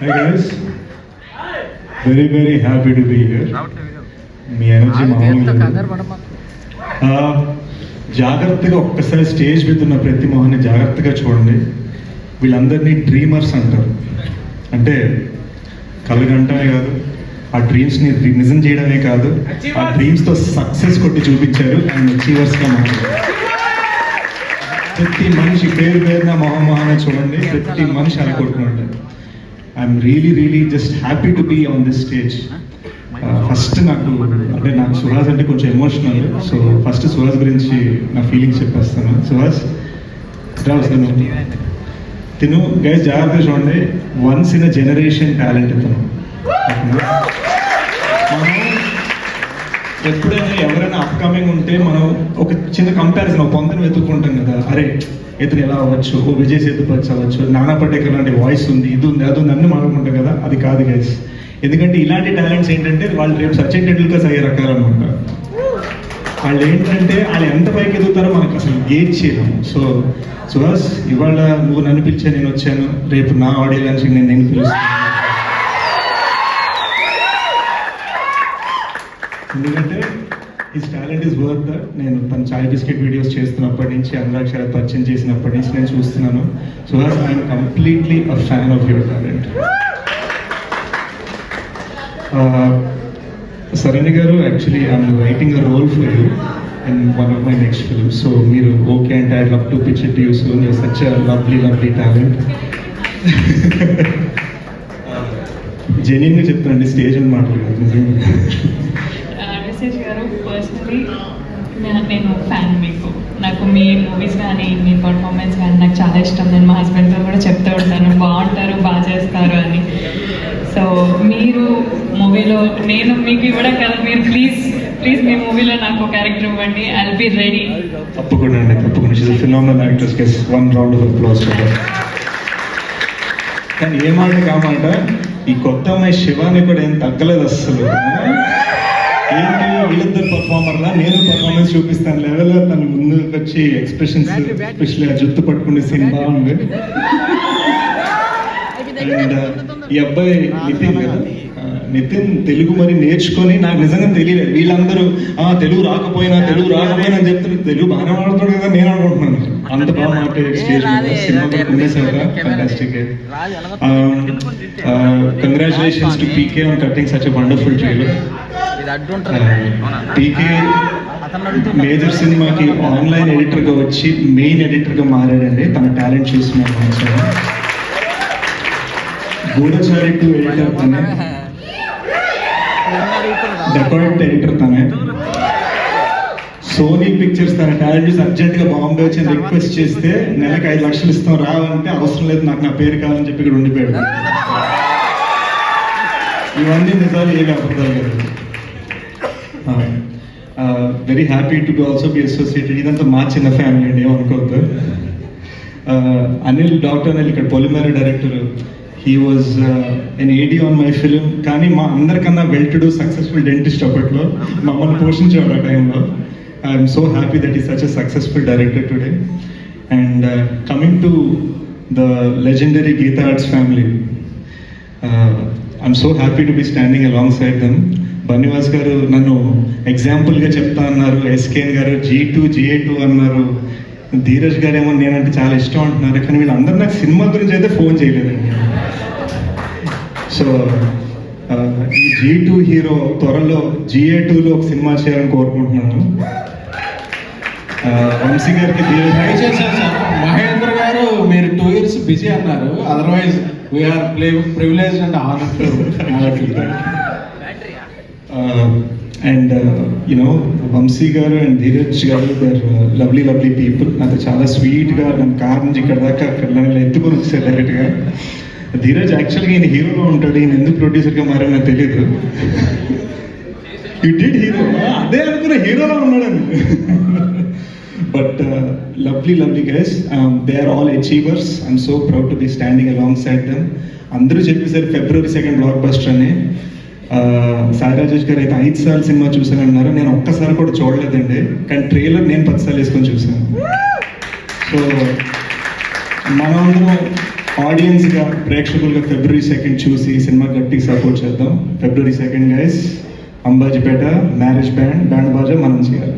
Hi guys, very happy to be here. Me energy మామూలుగా జాగ్రత్తగా ఒక్కసారి స్టేజ్ మీద ఉన్న ప్రతి మొహాన్ని జాగ్రత్తగా చూడండి. వీళ్ళందరినీ డ్రీమర్స్ అంటారు. అంటే కలగంటమే కాదు, ఆ డ్రీమ్స్ని నిజం చేయడమే కాదు, ఆ డ్రీమ్స్తో సక్సెస్ కొట్టి చూపించారు అండ్ అచీవర్స్గా మాట్లాడారు. ప్రతి మనిషి పేరున మొహమొహాన చూడండి, ప్రతి మనిషి అలా కొట్టుకుంటారు. I'm really just happy to be on this stage. First నాకు సుహాస్ అంటే కొంచెం ఎమోషనల్. సో ఫస్ట్ సుహాస్ గురించి నా ఫీలింగ్స్ చెప్పేస్తాను. సుహాస్ తిను గైస్ జాగ్రత్త చూడండి, once in a generation talent ఇతను. మనం ఎప్పుడైనా ఎవరైనా అప్కమింగ్ ఉంటే మనం ఒక చిన్న కంపారిజన్, ఒక పొందని వెతుక్కుంటాం కదా. అరే ఇతను ఎలా అవ్వచ్చు, ఓ విజయ్ సేతుపతి అవ్వచ్చు, నానా పటేకర్ లాంటి వాయిస్ ఉంది, ఇది ఉంది, అది ఉంది అన్నీ మాట్లాడుకుంటాం కదా. అది కాదు గైస్. ఎందుకంటే ఇలాంటి టాలెంట్స్ ఏంటంటే వాళ్ళు రేపు సచిన్ టెండూల్కర్ అయ్యే రకాలన్నమాట. వాళ్ళు ఏంటంటే వాళ్ళు ఎంత పైకి ఎదుగుతారో మనకు అసలు గేజ్ చేయలేము. సో సుహాస్, ఇవాళ నువ్వు నన్ను పిలిచా, నేను వచ్చాను. రేపు నా ఆడియన్స్ నేను పిలుస్తాను. ఎందుకంటే his talent is worth that. నేను తన చాయ్ బిస్కెట్ వీడియోస్ చేస్తున్నప్పటి నుంచి, అనురాగ్ శరత్ పరిచయం చేసినప్పటి నుంచి నేను చూస్తున్నాను. Suhas, I'm completely a fan of your talent. Sarani garu, actually I'm writing a role for you in one of my next film. So మీరు ఓకే అంటే I love to pitch it you soon. You're such a lovely talent. జెన్యూన్గా చెప్తానండి, stage అని మాట్లాడుతుంది. గారు, personally నేను fan. నాకు మీ movies కానీ మీ పర్ఫార్మెన్స్ కానీ నాకు చాలా ఇష్టం. నేను మా హస్బెండ్తో కూడా చెప్తూ ఉంటాను, బాగుంటారు, బాగా చేస్తారు అని. సో మీరు మూవీలో, నేను మీకు ఇవ్వడం కదా, మీరు ప్లీజ్ మీ మూవీలో నాకు క్యారెక్టర్ ఇవ్వండి. I will be ready. తప్పకుండా అండి, తప్పకుండా. She's a phenomenal actress. Guess one round of applause for her. కానీ ఏ మాట కామాట, ఈ కొత్త అమ్మాయి శివాని కూడా ఏం తగ్గలేదు అస్సలు. ఏంటి వీళ్ళిద్దరు పర్ఫార్మర్లా, నేను పర్ఫార్మెన్స్ చూపిస్తాను లెవెల్లో తను ముందుకు వచ్చి ఎక్స్ప్రెషన్స్, ఎస్పెషల్లీ ఆ జుత్తు పట్టుకునే సీన్ బాగుంది. అండ్ ఈ అబ్బాయి నితిన్ కదా, నితిన్ తెలుగు మరి నేర్చుకొని, నాకు నిజంగా తెలియలేదు. వీళ్ళందరూ తెలుగు రాకపోయినా అని చెప్తారు. తెలుగు బాగానే మాట్లాడుతాడు కదా నేను అనుకుంటున్నాను. అంత బాగా మాట్లాడే స్టేజ్ సినిమా ఉండేసారా. Fantastic. Congratulations to PK on cutting such a wonderful trailer. PK Major సినిమాకి ఆన్లైన్ ఎడిటర్గా వచ్చి మెయిన్ ఎడిటర్గా మారాడండి. తన టాలెంట్ చూస్తున్నాను. గూఢచారి 2 ఎడిటర్ తనే, డెకాయిట్ ఎడిటర్ తనే. సోనీ పిక్చర్స్ తన టాలెంట్ చూసి అర్జెంట్గా బాంబే వచ్చి రిక్వెస్ట్ చేస్తే నెలకు 5 లక్షలు ఇస్తాం రావంటే, అవసరం లేదు నాకు నా పేరు కావాలని చెప్పి ఇక్కడ ఉండిపోయాడు. ఇవన్నీ నిజాలు, ఏమి అబద్ధాలు కాదు. Very happy to also be associated. ఇదంతా మా చిన్న ఫ్యామిలీ అండి, ఏమనుకోవద్దు. అనిల్, డాక్టర్ అనిల్ ఇక్కడ Polimera director. He was an AD on my film. కానీ మా అందరికన్నా well to do successful dentist అప్పట్లో మమ్మల్ని పోషించేవాడు ఆ టైంలో. I'm so happy that is such a successful director today. And coming to the legendary Geetha Arts family, I'm so happy to be standing alongside them. Bunny Vas garu నన్ను ఎగ్జాంపుల్గా చెప్తా అన్నారు. SKN గారు G2 GA2 అన్నారు. ధీరజ్ గారు ఏమో నేనంటే చాలా ఇష్టం అంటున్నారు. కానీ వీళ్ళందరూ నాకు సినిమా గురించి అయితే ఫోన్ చేయలేదండి. సో ఈ G2 హీరో త్వరలో GA2లో ఒక సినిమా చేయాలని కోరుకుంటున్నాను. వంశీ గారికి ధీరజ్ మహేంద్ర గారు, మీరు 2 years బిజీ అన్నారు. Otherwise we are privilege and honour. And you know Vamshi గారు అండ్ ధీరజ్ గారు, దర్ లవ్లీ పీపుల్. నాతో చాలా స్వీట్గా నన్ను కార్ నుంచి ఇక్కడ దాకా నన్ను ఎత్తుకొని వచ్చారు డైరెక్ట్గా. ధీరజ్ యాక్చువల్గా ఈయన హీరోలో ఉంటాడు, ఈయన ఎందుకు ప్రొడ్యూసర్గా మారని నాకు తెలియదు. యూ డిడ్ హీరో, అదే అనుకున్న హీరోలో ఉన్నాడని. But lovely guys, they are all achievers. I'm so proud to be standing alongside them. అందరూ చెప్పేసారు February 2 బ్లాక్ బస్టర్ అని. సాయి రాజేష్ గారు అయితే 5 సార్లు సినిమా చూసానన్నారు. నేను ఒక్కసారి కూడా చూడలేదండి, కానీ ట్రైలర్ నేను 10 సార్లు వేసుకొని చూసాను. సో మనం ఆడియన్స్గా ప్రేక్షకులుగా February 2 చూసి సినిమా గట్టి సపోర్ట్ చేద్దాం. February 2 guys, Ambajipeta marriage band బాజా మనం చేయాలి.